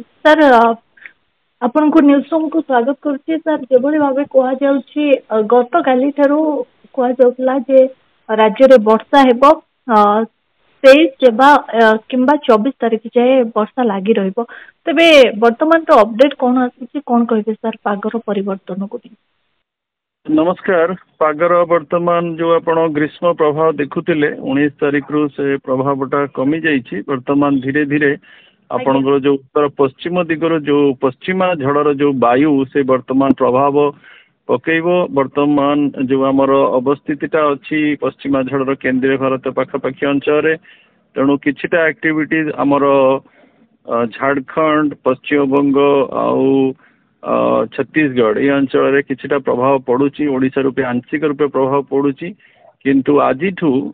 Sir आपण को news room को स्वागत करुच्ची सर जेभली भाव कहुच्छी गत काली कहुला जे राज्य में वर्षा हेब 23 किंबा 24 तारीख जाए वर्षा लगी रहिबो तेबे वर्तमान तो अपडेट कौन आसी कौन कहे सर पागर परिवर्तन को नमस्कार पागर वर्तमान जो आपण ग्रीष्म प्रभाव देखुले 19 तारीख रु से प्रभावटा कमी जाइए वर्तमान धीरे धीरे आपणकर जो उत्तर पश्चिम दिगर जो पश्चिमा झड़र जो वायु से वर्तमान प्रभाव पकेब वर्तमान जो आमर अवस्थितिटा अच्छी पश्चिमा झड़र केंद्रीय भारत पाखापाखि अंचल तेणु किछिटा एक्टिविटीज आमर झारखंड पश्चिमबंग आउ छत्तीसगढ़ ये अंचल किछिटा प्रभाव पड़ुची ओडिशा रूपे आंशिक रूपे प्रभाव पड़ुची किंतु आज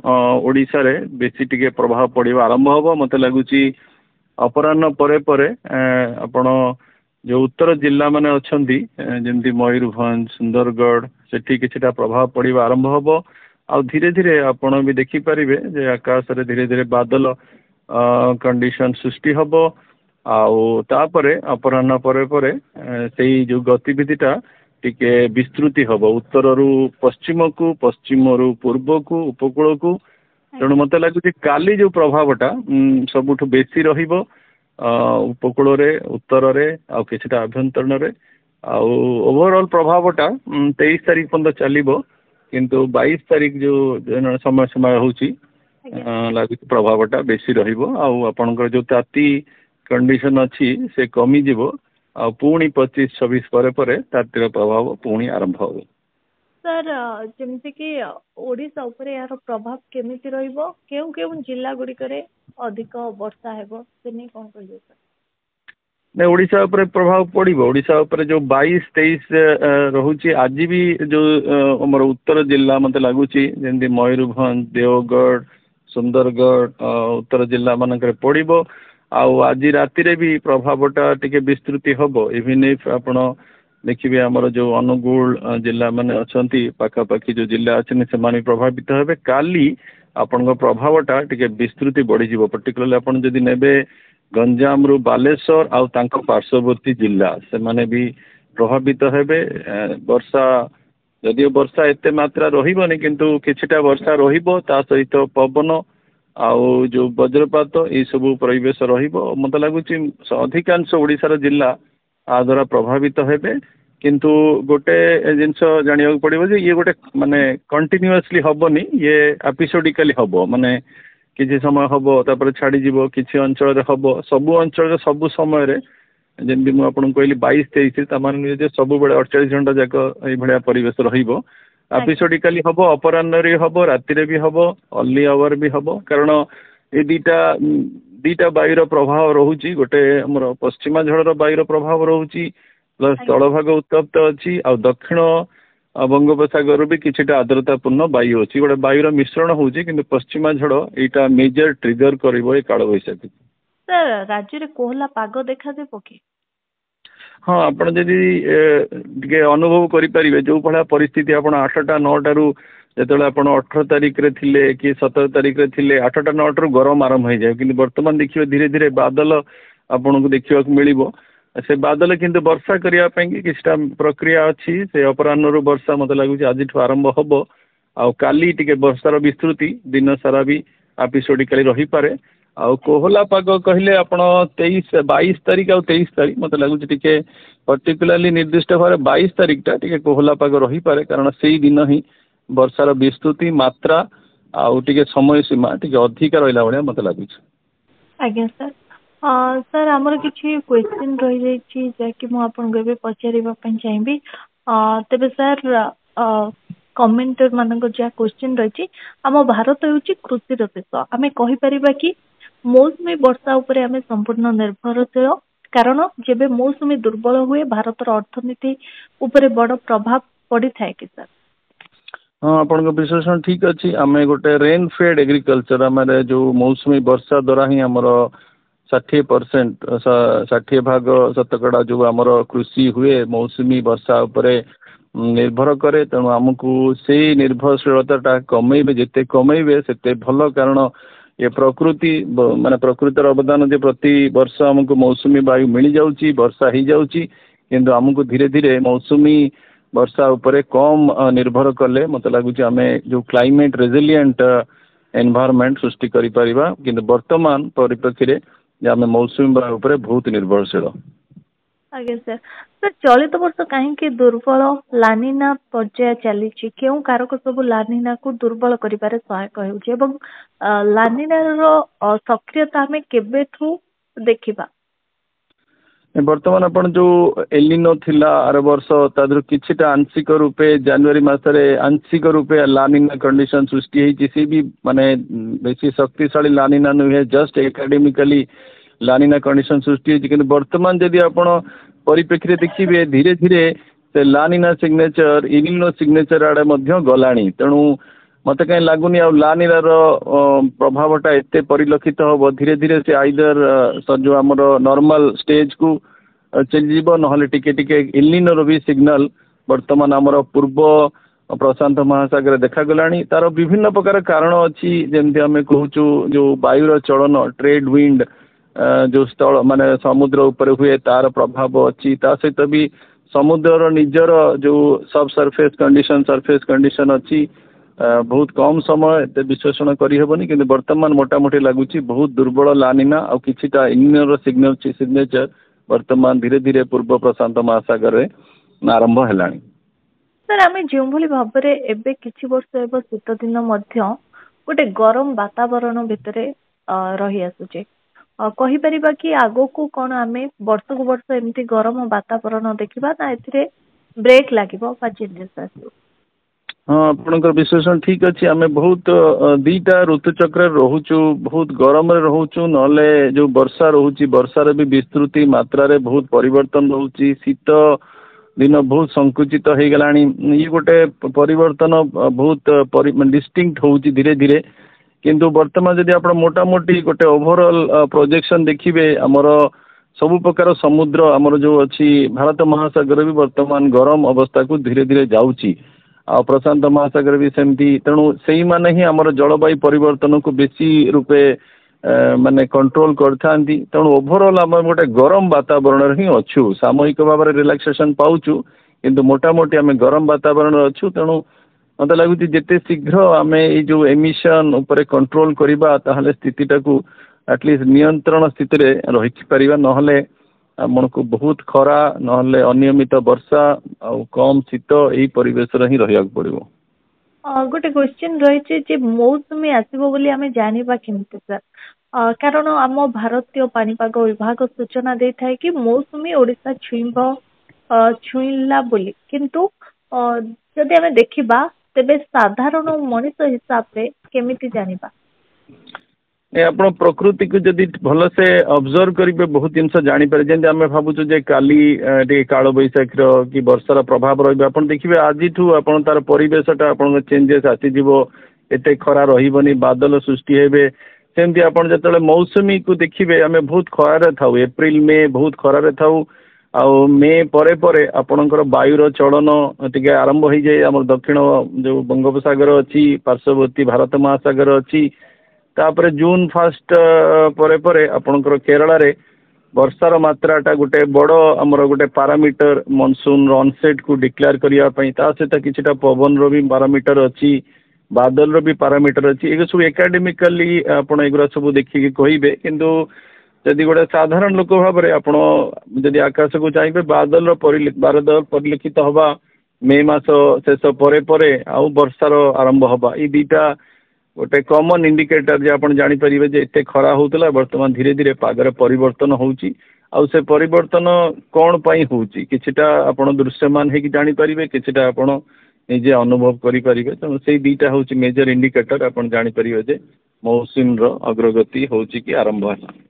ओडिशा रे बेसी टिके प्रभाव पड़वा आरंभ हम मत लगुच अपराह्न परे परे आपण जो उत्तर जिला माने अछंती जेमती मयूरभंज सुंदरगढ़ सेठी किछिटा प्रभाव पड़वा आरंभ हम आ धीरे धीरे आपण भी देखि परिबे जे आकाश रे धीरे धीरे बादल कंडीशन सृष्टि हबो आउे अपराह्न परे परे से जो गतिविधिटा टिके विस्तृति हम उत्तर रु पश्चिम को पश्चिम रु पूर्व को उपकूल को तेणु मत लगुच काली जो प्रभावटा सबुठ बेसी रहिबो उपकूल रे उत्तर रे आ किछिटा आभ्यंतरण रे ओवरऑल प्रभावटा 23 तारीख पर्यंत चलिबो किंतु 22 तारीख जो समय समय होची लगुच प्रभावटा बेसी रहिबो आपनकर जो ताती कंडीशन अच्छी से कमी जीवो आ पुणी 25-26 परे परे तातीर प्रभाव पुणी आरंभ हो सर जमती कि ओडिशा उपरे यार प्रभाव केमिति रहिबो केउ केउ जिल्ला गुडी करे अधिक वर्षा हेबो से नै कोन कहियो सर ने ओडिशा उपरे प्रभाव पड़िबो ओडिशा उपरे जो 22-23 रहुची आज भी जो हमर उत्तर जिल्ला मते लागुची जेंदी मयूरभंज देवगढ़ सुंदरगढ़ उत्तर जिल्ला मानकर पड़िबो आज राति भी प्रभावटा टिके विस्तृति हम इवन इफ आपण देखिए आमर जो अनुगुल जिला माने अछंती पाखापाखि जो जिला अच्छे से प्रभावित हेबे काली आपण प्रभावटा टिके विस्तृति बढ़ी जीवो पर्टिकुलरली आपण जदि नेबे गंजाम रु बालेश्वर आउ तांको पार्श्ववर्ती जिला से माने भी प्रभावित हेबे वर्षा यदि वर्षा एते मात्रा रहिबोनी किंतु किछिटा वर्षा रहिबो ता सहित पवन आउ जो वज्रपात ये सब परिवेश मत लगुच अधिकांश ओडिशार जिला आ द्वारा प्रभावित हेबे किंतु गोटे जिनस जानिया पड़ो जे ये गोटे माने कंटिन्यूअसली हबनी ये एपिसोडिकली हब माने किसी समय हब तापर छाड़ी जीवो किसी अंचल हब सबु अंचल सबु समय जमी मुझे कहली 22-23 सब बेले 48 घंटा जाक ये परिवेश रहिबो एपिसोडिकली हम अपराह्न हम राति भी हम अर्ली आवर भी हम कारण ये दीटा वायुर प्रभाव रोचे गोटे आम पश्चिमा झड़र वायुर प्रभाव रोचे प्लस तलभाग उत्तप्त अच्छी आ दक्षिण बंगोपसागर भी किछिटा आर्द्रतापूर्ण वायु अच्छी गोटे वायुर मिश्रण होची किंतु पश्चिमा झड़ यहाँ मेजर ट्रिगर कर काल बैशाखी सर राज्य रे कोहला पाग देखा देबो कि हाँ आपड़ जदि अनुभव करें जो भाया परिस्थिति आप 8टा 9टा जो आप 18 तारीख रे थिले कि 17 तारीख रे थिले 8टा 9टा रु गरम आरंभ हो जाए कि वर्तमान देखिए धीरे धीरे बादल आपन को देखा मिलिबो से बादल किंतु वर्षा करने कि प्रक्रिया अच्छी से अपराह्न रु वर्षा मत लगुच आज आरंभ हम आ काली टिके वर्षार विस्तृति दिन सारा भी एपिसोडिकली रही पारे आ कोहला पाग कहले आपण 22 तारीख आ 23 तारीख मत लगुच टिके पर्टिकुलरली निर्दिष्ट भाव 22 तारीख टा टिके कोहला पाग रही पारे कारण से दिन ही वर्षार विस्तृति मात्रा आउ टिके समय सीमा टिके अधिक रहिला बढिया मत लगुच आज्ञा सर सर हमर किछि क्वेश्चन रहि जाय छी जे मु आपन गबे पचारिबा पन चाहिबी तबे सर कमेंटर मानक जा क्वेश्चन रही आम भारत होउची कृषि देश आमे कहि परिबा कि मौसमी वर्षा उपरे आमे संपूर्ण निर्भरशील कारण जेबे मौसमी दुर्बल हुए भारतर अर्थनीति उपरे बड़ प्रभाव पड़ी थाए कि सर हाँ आपन विश्लेषण ठीक अच्छी आम गोटे रेन फेड एग्रीकल्चर आम जो मौसमी वर्षा द्वारा ही आमर 60% 60 भाग शतकड़ा जो आमर कृषि हुए मौसमी वर्षा उपरे निर्भर करे तेणु आमको से निर्भरशीलता कमेबे जिते कमेबे सेते भल कारण ये प्रकृति माने प्रकृतिर अवदान जे प्रति वर्ष हमको मौसुमी वायु मिल जाउची वर्षा ही जाउची किंतु हमको धीरे धीरे मौसुमी वर्षा उपरे कम निर्भर कले मत लगुच आम जो क्लाइमेट रेजिलिएंट एनवायरनमेंट सृष्टि करि परिबा किंतु वर्तमान परिप्रेक्षी रे आम मौसुमी वायु उपरे बहुत निर्भरशील। आज्ञा सर सर चलित वर्ष कहीं दुर्बल लानिना पर्याय चली केउ कारक सब लानिना को दुर्बल करिबारे सहायक हेउचे एवं लानिना रो सक्रियता हमें केबेठू देखिबा? वर्तमान अपन जो एलिनो थिला आर वर्ष तादर किछिटा आंशिक रूपे जनवरी मासरे आंशिक रूपे लानिना कंडीशन सृष्टि होईची से भी माने बेसी शक्तिशाली लानिना नुहे जस्ट एकेडमिकली लानिना कंडीशन सृष्टि होईची किंतु वर्तमान यदि आपण परिप्रेक्षी देखिए धीरे धीरे से लानिना सिग्नेचर इलिनो सिग्नेचर आड़े मध्य गलानी तेणु मत कहीं लगुनि आ लानिना प्रभावटा एते परिलक्षित हम धीरे धीरे से आइदर जो आमर नॉर्मल स्टेज को चली ना टिके टिके इलिनोर भी सिग्नल वर्तमान आमर पूर्व प्रशांत महासागर देखा तार विभिन्न प्रकार कारण अच्छी जमती आम कहूँ जो वायुर चलन ट्रेड विंड जो स्थल माने समुद्र ऊपर हुए तार प्रभाव अच्छी सहित भी समुद्र निजर जो सब सरफेस कंडीशन अच्छी बहुत कम समय विश्लेषण करहबनी कि वर्तमान मोटामोटी लगुच बहुत दुर्बल लानिना आ किछिटा इलिनोर सिग्नेचर वर्तमान धीरे धीरे पूर्व प्रशांत महासागर में आरंभ है। सर आम जो भाव में किछि वर्ष एवं शीत दिन गोटे गरम वातावरण भितर रही आसुचे कहीपर कि आगो को कौन आम वर्ष को वर्ष एमती गरम वातावरण देखा ना ए ब्रेक लगे चेंजेस आस? हाँ आपनकर विश्लेषण ठीक अच्छे आम बहुत दीटा ऋतुचक्र रोचु बहुत गरम रोचु नले जो वर्षा रोची वर्षार भी विस्तृति मात्रा रे बहुत परिवर्तन रोची शीत दिन बहुत संकुचित हो गला ये गोटे परिवर्तन बहुत डिस्टिंक्ट होची धीरे धीरे किंतु वर्तमान जदि आप मोटामोटी गोटे ओवरऑल प्रोजेक्शन देखिए आमर सबु प्रकार समुद्र आमर जो अच्छी भारत महासागर भी वर्तमान गरम अवस्था को धीरे धीरे जाऊँगी आ प्रशांत महासागर भी सेमती तेणु से माने ही आमर जलवायु परिवर्तन को बेसी रूपे माने कंट्रोल करथांती तेणु ओवरऑल आम गोटे गरम वातावरण ही अच्छु सामूहिक भाव में रिलैक्सेशन पाउछु किंतु मोटामोटी आम गरम वातावरण अच्छु तेणु मत लगुच जिते शीघ्र आम ये जो एमिशन उपरे कंट्रोल करवा ताहले स्थितिटा को एटलिस्ट नियंत्रण स्थिति रे रही परिबा नहले आपन को बहुत खरा नहले अनियमित वर्षा आ कम शीत यही परिवेश ही रहा पड़ो। गोटे क्वेश्चन रही मौसुमी आसो बोली आम जाना केमती सर कारण आम भारतीय पानीपाग विभाग सूचना दे था कि मौसुमी ओडिशा छुईला बोली किंतु जदि आम देखा तेबे साधारण मनीष हिसाब से केमिति जानिबा? आप प्रकृति को जदि भल से ऑब्जर्व करेंगे बहुत जिनस जापर जमी आम भावुँ जे काली काल बैशाखी कि वर्षार प्रभाव रहा देखिए आज तार परिवेशटा आप चेंजेस आसीज एत खरा रही बादल सृष्टि हे सेमती आप जो मौसुमी को देखिए आम बहुत खरारे था एप्रिल मे बहुत खरारे था आउ मे परे परे आपणकर वायुर चलन टे आरंभ हो जाए आम दक्षिण जो बंगोपसागर अच्छी पार्श्ववर्ती भारत महासागर अच्छी तापर जून फास्ट परे परे आपणकर केरल रे वर्षार मात्राटा गोटे बड़ आमर गोटे पारामीटर मनसून अनसेट को डिक्लेयर करने सहित किछिटा पवन रो भी पारामीटर अच्छी बादल रो भी पारामीटर अच्छी ये सब एकाडेमिकली आप एगुरा सब देखिए कहे किंतु जदि गोटे साधारण लोक भाव में आप आकाश को चाहिए बादल परिलक्षित हवा मे मास शेष परे परे आउ वर्षार आरंभ हवा ये दीटा गोटे कॉमन इंडिकेटर जे आप जानीपर जे एत खरा होता वर्तमान धीरे धीरे पागर परिवर्तन होउची आउ से परिवर्तन कौन पाई होउची किछिटा आपण दृश्यमान है कि जानीपर किछिटा आपण निजे अनुभव करें तेणु से दीटा हूँ मेजर इंडिकेटर आप जानीपर जे मौसुमी अग्रगति होउची कि आरंभ है।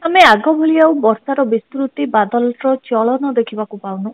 आम आग भली वर्षार विस्तृति बादल चलन देखा पाऊनु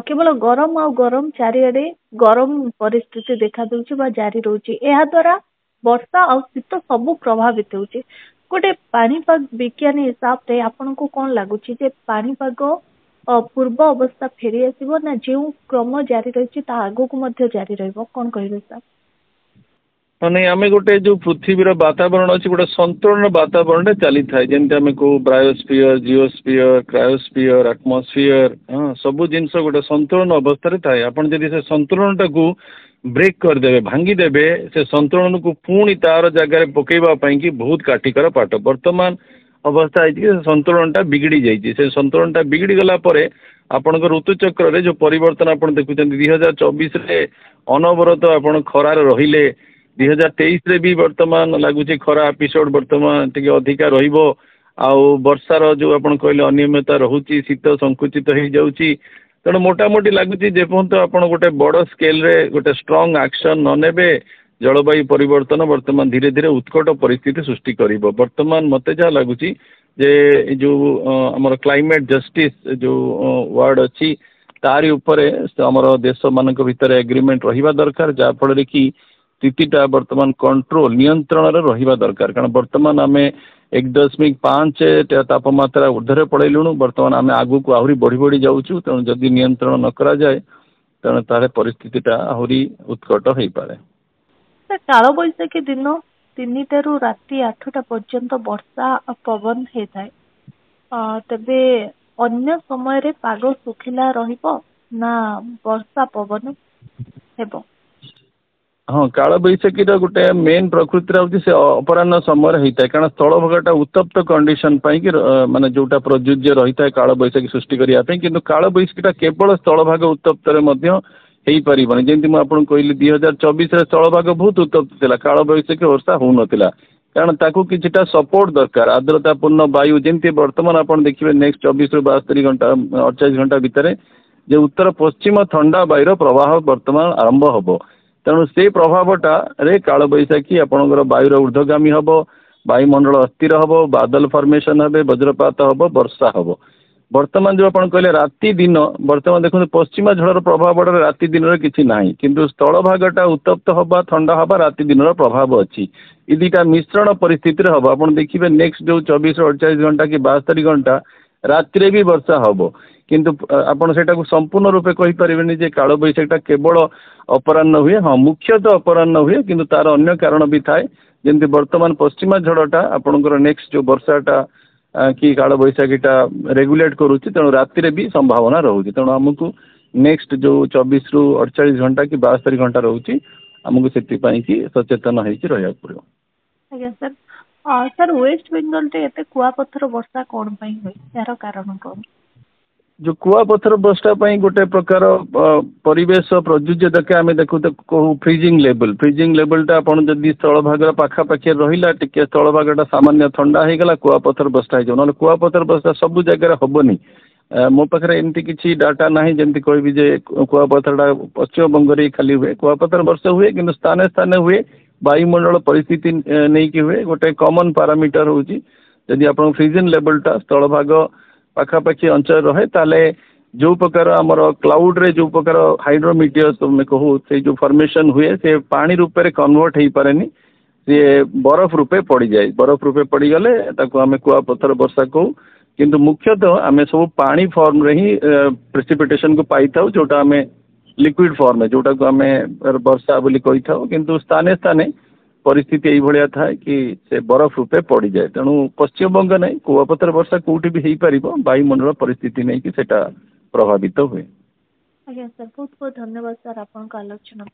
केवल गरम आ गरम चारिआडे गरम परिस्थिति देखा दूची जारी रोची द्वारा वर्षा आ शीत सबू प्रभावित होउची गोटे पानीपाग विज्ञानी हिसाब से आपन को कौन लगुच पानीपाग पूर्व अवस्था फेरी आसो ना जो क्रम जारी रही आगो को जारी रही कौन कहे सर? नहीं आम गोटे जो पृथ्वीर वातावरण अच्छे गोटे संतुलन वातावरण चली थाए जमी आम कहू ब्रायोस्फीयर जिओस्फीयर क्रायोस्फीयर एटमॉस्फेयर हाँ सब जिनस गोटे संतुलन अवस्था थाए आपड़ जदि से संतुलन टाक ब्रेक करदे भांगीदेवे से संतुलन को पुणी तार जगार पकईवाई कि बहुत काठिकर पाठ बर्तमान अवस्था है संतुलन बिगड़ी जाइए से संतुलन बिगड़ी गला आपण ऋतुचक्र जो परिवर्तन आप देखुं 2024 अनवरत आप खरार रहिले 2023 भी वर्तमान लगुच खरा एपिसोड वर्तमान टे अधिका वर्षार जो आप कहले अनियमितता रोचे शीत संकुचित हो जाऊँगी तेणु मोटामोटी लगुच जेपर्यंत आप गोटे बड़ स्केल रे गोटे स्ट्रंग एक्शन ननेबे जलवायु परिवर्तन वर्तमान धीरे धीरे उत्कट परिस्थिति सृष्टि कर वर्तमान मत जहाँ लगुच जे जो आमर क्लाइमेट जस्टिस जो वर्ड अच्छी तारी उपरे आमर देश मान भीतर एग्रीमेंट रहा दरकार जहाँफल कि स्थितिटा वर्तमान कंट्रोल नियंत्रण रहा दरकार कारण वर्तमान आम 1.5 तापमात्रा ऊर्धरे पड़ेलुणु वर्तमान आम आगु को आहरी बढ़ी बढ़ी जाऊँ तेणु जदि नियंत्रण न करा जाए तेणु तार परिस्थितिटा आहरी उत्कट हो पारे। काल बैशाखी दिन 3टारू राति 8टा पर्यंत वर्षा पवन होता है तेबे अन्य समय रे पाग सुखिला रहिबो ना वर्षा पवन हेबो। हाँ काल बैशाखी गोटे मेन प्रकृति हूँ से अपराह समय होता है कारण स्थलभागटा उत्तप्त कंडीशन कि माने जोटा प्रयोज्य रही है काल बैशाखी सृष्टि करने कि काल बैशाखीटा केवल स्थलभाग उत्तप्त हो पारनि जमी मुझे कहली 2024 स्थलभाग बहुत उत्तप्त था काल बैशाखी वर्षा हो नाला कारण ताकू किछिटा सपोर्ट दरकार आर्द्रतापूर्ण वायु जमी वर्तमान आप देखिए नेक्स्ट 24 ରୁ 72 घंटा 48 घंटा भितर जो उत्तर पश्चिम ठंडा वायुर प्रवाह वर्तमान आरंभ हम तेणु से प्रभावटा रे काल बैशाखी आपणकर वायुर ऊर्ध्वगामी हम वायुमंडल अस्थिर हम बादल फॉर्मेशन हे वज्रपात हम वर्षा हम वर्तमान जो आप कहले राति दिन वर्तमान देखो पश्चिमा झड़र प्रभाव राति दिन में किसी ना किंतु स्थलभागटा उत्तप्त हवा ठंडा हवा राति दिन प्रभाव अच्छी ये दुटा मिश्रण परिस्थिति हम आप देखिए नेक्स्ट जो 24 ରୁ 48 घंटा कि 72 घंटा राति भी वर्षा हम किंतु आपड़ से संपूर्ण रूपे कहींपारे जे काल बैशाखीटा केवल अपराह हुए हाँ मुख्यतः अपराह हुए किंतु तार अन्य कारण भी थाए जमी वर्तमान पश्चिमा झड़टा आपणकर नेक्स्ट जो वर्षाटा कि काल बैशाखीटा रेगुलेट करुच्ची तेणु राति भी संभावना रोचे तेणु आमको नेक्स्ट जो 24 ରୁ 48 घंटा कि 72 घंटा रोचे आमको से सचेतन होगा पड़ो। आज्ञा सर सर वेस्ट बेंगल रे एते कुआपथर वर्षा कौन पई होय यार कारण कौन जो कुआपथर वर्षा गोटे प्रकार परिवेश प्रयोज्य देखे आम देखु तो कहू फ्रीजिंग लेवलटा आप जदि स्थलभाग पाखापाखि रहा टे स्थलभागटा सामान्य ठंडा होगला कुआपथर वर्षा हो ना कुआपथर वर्षा सब जगह हेनी मो पाखे एमती किसी डाटा ना जमी कहबी जे कुआपथरटा पश्चिम बंग खाली हुए कुआपथर वर्षा हुए कि स्थाने स्थाने हुए वायुमंडल परिस्थिति नहीं कि हुए गोटे कॉमन पैरामीटर हूँ जदि आप फ्रीजिंग लेवलटा स्थलभाग पाखापाखि अंचल रहे ताले जो प्रकार आमर क्लाउड रे जो प्रकार हाइड्रोमीटियर्स तुम कहू से जो फॉर्मेशन हुए से पानी रूपे कन्वर्ट हो पारे सी बरफ रूपे पड़ जाए बरफ रूपे पड़गले आम कुआपथर वर्षा कहू किंतु मुख्यतः आम सब पानी फॉर्म रे ही प्रेसिपिटेशन को पाई था जोटा आम लिक्विड फॉर्म जोटा को आम वर्षा बोली कही था किंतु स्थाने स्थाने परिस्थिति यही था कि से बरफ रूपे पड़ जाए तेणु पश्चिम बंग नहीं कुआपथर वर्षा कौटी भी हो पार वायुमंडल परिस्थिति नहीं कि सेटा प्रभावित हुए। आज्ञा सर बहुत बहुत धन्यवाद सर आपन का आलोचना।